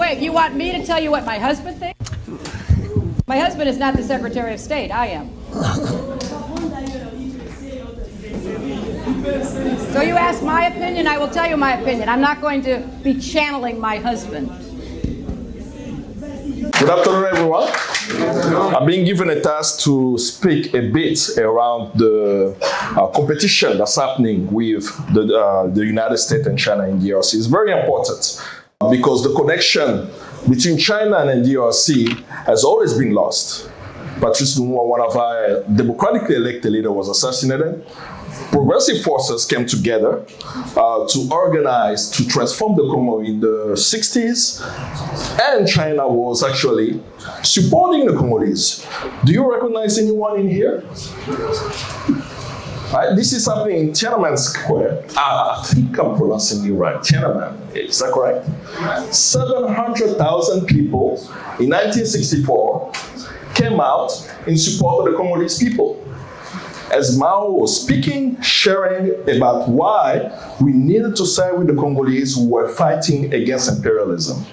Wait, you want me to tell you what my husband thinks? My husband is not the Secretary of State. I am. So you ask my opinion, I will tell you my opinion. I'm not going to be channeling my husband. Good afternoon, everyone. I've been given a task to speak a bit around the competition that's happening with the United States and China in DRC. It's very important because the connection between China and DRC has always been lost. Patrice Lumumba, one of our democratically elected leaders, was assassinated. Progressive forces came together to organize to transform the Congo in the 60s, and China was actually supporting the Congolese. Do you recognize anyone in here? This is happening in Tiananmen Square. I think I'm pronouncing it right. Tiananmen, is that correct? 700,000 people in 1964 came out in support of the Congolese people. As Mao was speaking, sharing about why we needed to side with the Congolese who were fighting against imperialism.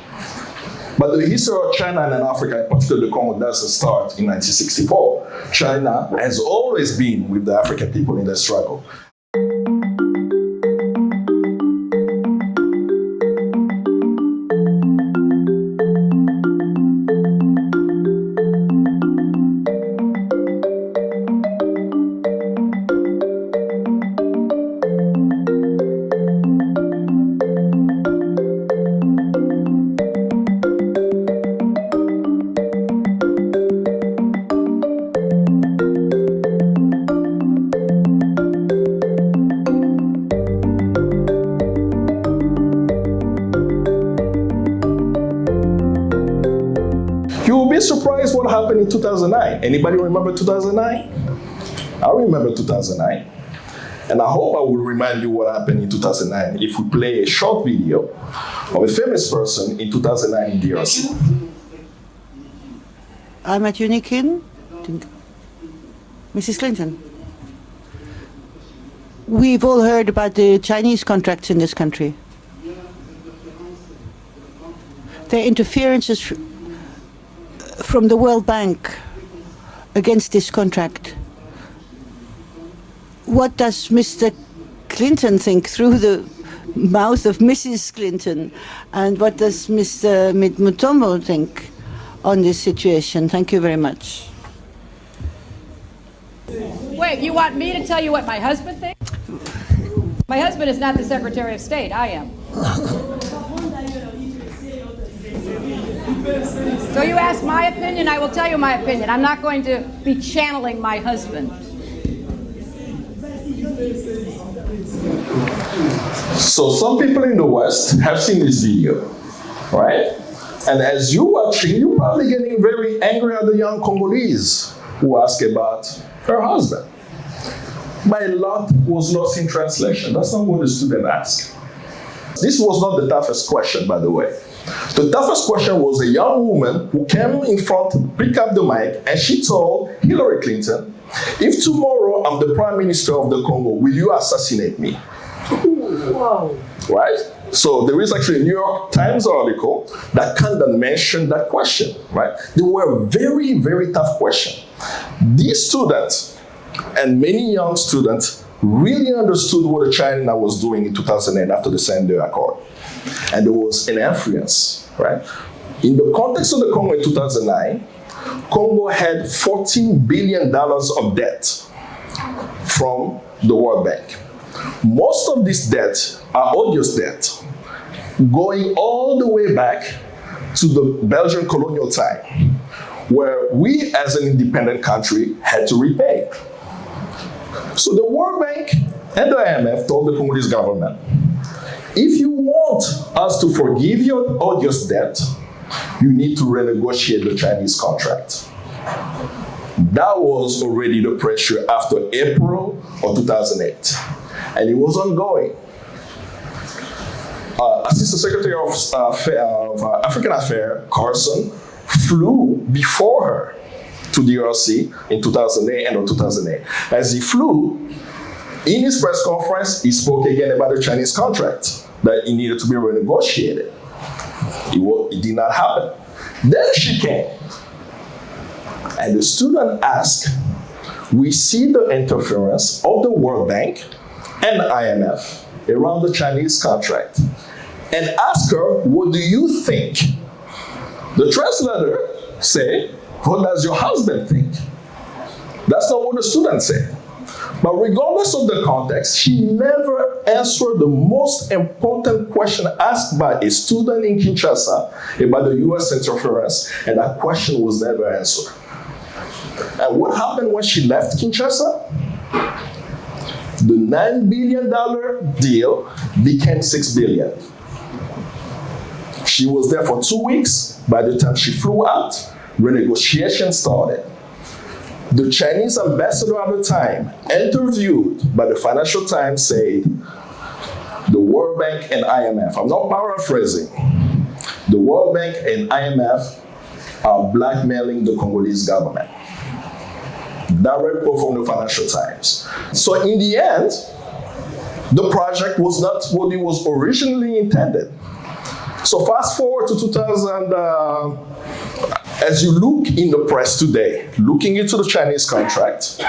But the history of China and Africa, in particular the Congo, doesn't start in 1964. China has always been with the African people in their struggle. You will be surprised what happened in 2009. Anybody remember 2009? I remember 2009. And I hope I will remind you what happened in 2009 if we play a short video of a famous person in 2009 in DRC. I'm at Unikin. Mrs. Clinton. We've all heard about the Chinese contracts in this country. Their interferences from the World Bank against this contract. What does Mr. Clinton think through the mouth of Mrs. Clinton? And what does Mr. Mutombo think on this situation? Thank you very much. Wait, you want me to tell you what my husband thinks? My husband is not the Secretary of State. I am. So you ask my opinion, I will tell you my opinion. I'm not going to be channeling my husband. So some people in the West have seen this video, right? And as you're watching, you're probably getting very angry at the young Congolese who ask about her husband. My lot was lost in translation. That's not what the student asked. This was not the toughest question, by the way. The toughest question was a young woman who came in front, picked up the mic, and she told Hillary Clinton, if tomorrow I'm the Prime Minister of the Congo, will you assassinate me? Wow. Right? So there is actually a New York Times article that kind of mentioned that question, right? They were very, very tough question. These students, and many young students, really understood what China was doing in 2008 after the Sendai Accord. And there was an influence, right? In the context of the Congo in 2009, Congo had $14 billion of debt from the World Bank. Most of this debt are odious debt, going all the way back to the Belgian colonial time, where we as an independent country had to repay. So the World Bank and the IMF told the Congolese government, if you want us to forgive your odious debt, you need to renegotiate the Chinese contract. That was already the pressure after April of 2008. And it was ongoing. Assistant Secretary of African Affairs, Carson, flew before her to DRC in 2008, end of 2008. As he flew, in his press conference, he spoke again about the Chinese contract, that it needed to be renegotiated. It did not happen. Then she came, and the student asked, we see the interference of the World Bank and IMF around the Chinese contract, and ask her, what do you think? The translator said, what does your husband think? That's not what the student said. But regardless of the context, she never answered the most important question asked by a student in Kinshasa about the US interference, and that question was never answered. And what happened when she left Kinshasa? The $9 billion deal became $6 billion. She was there for 2 weeks. By the time she flew out, renegotiation started. The Chinese ambassador at the time, interviewed by the Financial Times, said, the World Bank and IMF, I'm not paraphrasing, the World Bank and IMF are blackmailing the Congolese government. Direct quote from the Financial Times. So in the end, the project was not what it was originally intended. So fast forward to 2000, as you look in the press today, looking into the Chinese contract,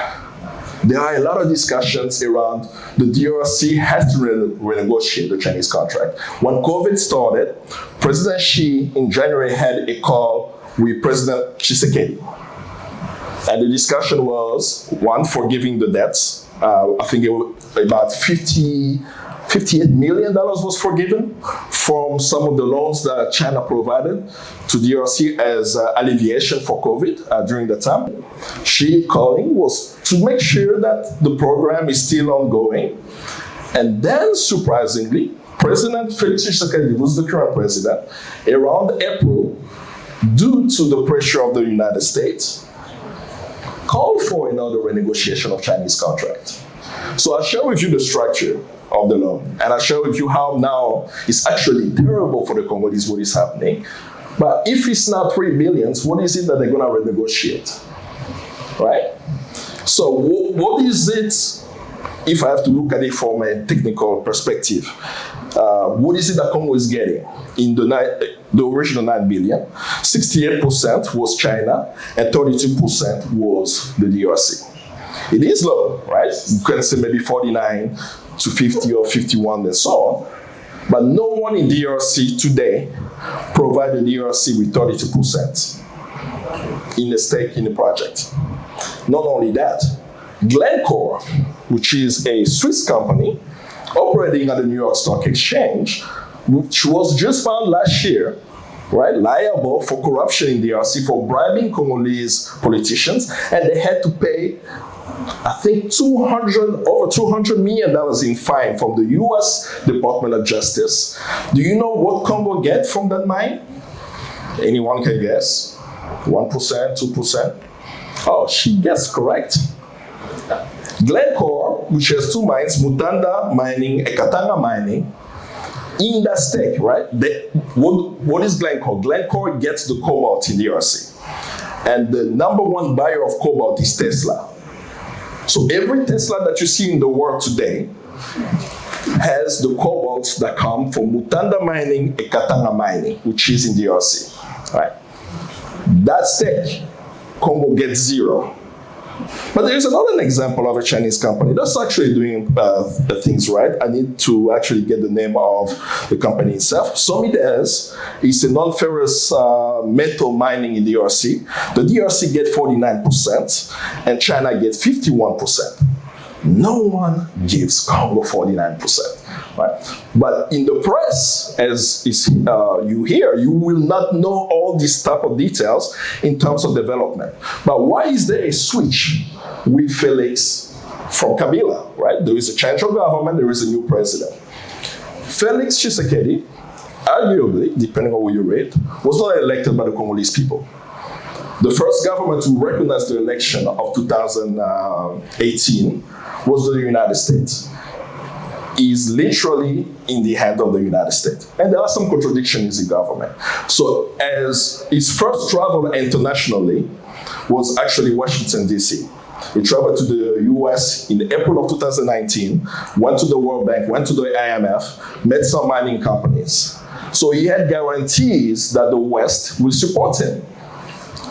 there are a lot of discussions around the DRC has to renegotiate the Chinese contract. When COVID started, President Xi in January had a call with President Tshisekedi. And the discussion was, one, forgiving the debts. I think it was about $58 million was forgiven from some of the loans that China provided to DRC as alleviation for COVID during that time. Xi calling was to make sure that the program is still ongoing. And then, surprisingly, President Felix Tshisekedi, who's the current president, around April, due to the pressure of the United States, called for another renegotiation of Chinese contract. So I'll share with you the structure of the loan, and I'll share with you how now it's actually terrible for the Congolese what is happening. But if it's not $3 billion, what is it that they're going to renegotiate, right? So what is it, if I have to look at it from a technical perspective, what is it that Congo is getting? In the original $9 billion, 68% was China and 32% was the DRC. It is low, right? You can say maybe 49 to 50 or 51 and so on. But no one in DRC today provided DRC with 32% in the stake in the project. Not only that, Glencore, which is a Swiss company operating at the New York Stock Exchange, which was just found last year, right, liable for corruption in DRC, for bribing Congolese politicians, and they had to pay, I think, over $200 million in fine from the US Department of Justice. Do you know what Congo gets from that mine? Anyone can guess? 1%, 2%? Oh, she guessed correct. Glencore, which has two mines, Mutanda Mining and Katanga Mining, in that stake, right? What is Glencore? Glencore gets the cobalt in the DRC. And the number one buyer of cobalt is Tesla. So every Tesla that you see in the world today has the cobalt that come from Mutanda Mining and Katanga Mining, which is in the DRC, right? That stake, Congo gets zero. But there's another example of a Chinese company that's actually doing things right. I need to actually get the name of the company itself. Somides is a non-ferrous metal mining in the DRC. The DRC gets 49% and China gets 51%. No one gives Congo 49%. Right? But in the press, as you hear, you will not know all these type of details in terms of development. But why is there a switch with Felix from Kabila, right? There is a change of government, there is a new president. Felix Tshisekedi, arguably, depending on what you read, was not elected by the Congolese people. The first government to recognize the election of 2018 was the United States. Is literally in the hand of the United States. And there are some contradictions in government. So as his first travel internationally was actually Washington, D.C. He traveled to the US in April of 2019, went to the World Bank, went to the IMF, met some mining companies. So he had guarantees that the West will support him.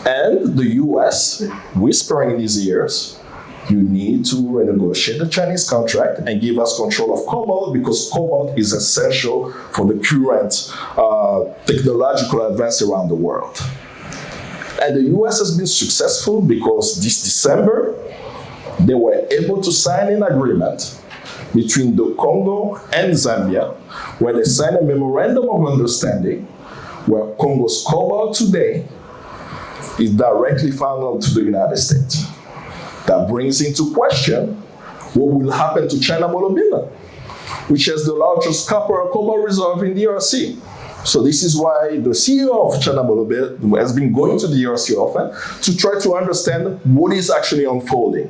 And the US whispering in his ears, you need to renegotiate the Chinese contract and give us control of cobalt because cobalt is essential for the current technological advance around the world. And the US has been successful because this December, they were able to sign an agreement between the Congo and Zambia, where they signed a memorandum of understanding where Congo's cobalt today is directly funneled to the United States. That brings into question what will happen to China Molybdenum, which has the largest copper and cobalt reserve in the DRC. So this is why the CEO of China Molybdenum has been going to the DRC often to try to understand what is actually unfolding.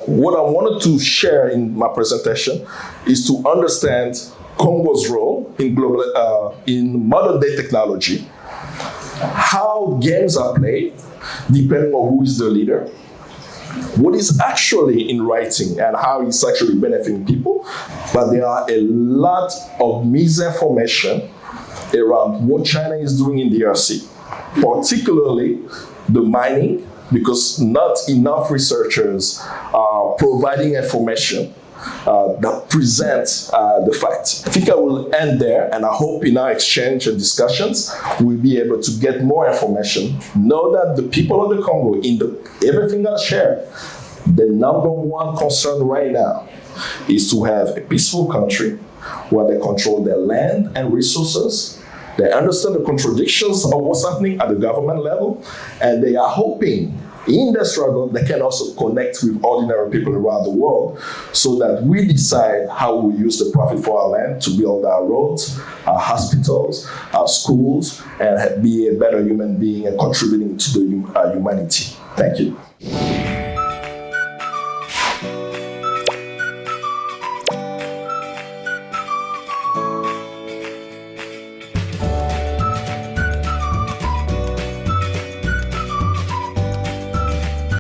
What I wanted to share in my presentation is to understand Congo's role in in modern day technology, how games are played depending on who is the leader, what is actually in writing and how it's actually benefiting people. But there are a lot of misinformation around what China is doing in the DRC, particularly the mining, because not enough researchers are providing information that presents the facts. I think I will end there, and I hope in our exchange and discussions, we'll be able to get more information. Know that the people of the Congo, everything I share, the number one concern right now is to have a peaceful country where they control their land and resources. They understand the contradictions of what's happening at the government level, and they are hoping in their struggle they can also connect with ordinary people around the world so that we decide how we use the profit for our land to build our roads, our hospitals, our schools, and be a better human being and contributing to the humanity. Thank you.